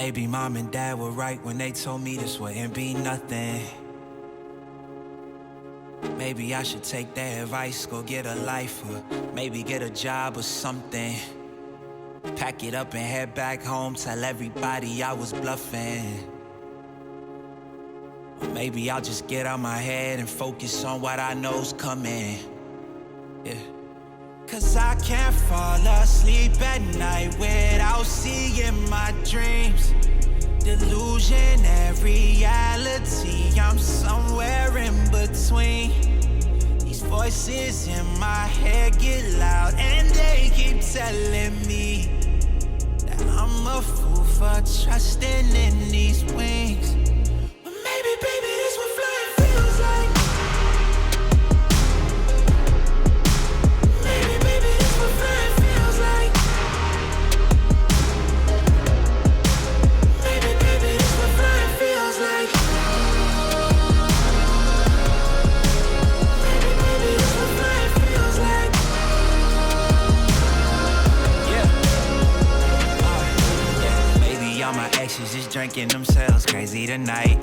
Maybe mom and dad were right when they told me this wouldn't be nothing. Maybe I should take their advice, go get a life, or maybe get a job or something. Pack it up and head back home, tell everybody I was bluffing. Or maybe I'll just get out my head and focus on what I know's coming. Yeah. Cause I can't fall asleep at night without seeing my dreams. Delusion and reality, I'm somewhere in between. These voices in my head get loud and they keep telling me that I'm a fool for trusting in these wings. But maybe, baby, this what flying feels like. Maybe, baby, this what flying feels like. Maybe, baby, this what flying feels like. Maybe, baby, this what flying feels like. Yeah. Maybe all my exes just drinking themselves crazy tonight.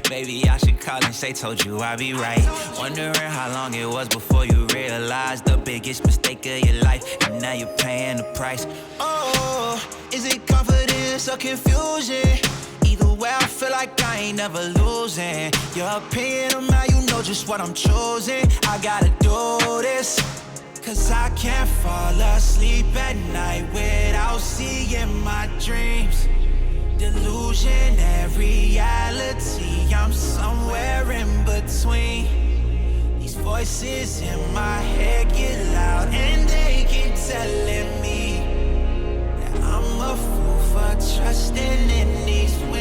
Maybe I should call and say, told you I'd be right. Wondering how long it was before you realized the biggest mistake of your life, and now you're paying the price. Oh, is it confidence or confusion? Either way, I feel like I ain't never losing. Your opinion of how you know just what I'm choosing. I gotta do this, cause I can't fall asleep at night without seeing my dreams. Delusion and reality, I'm somewhere in between. These voices in my head get loud and they keep telling me that I'm a fool for trusting in these wings.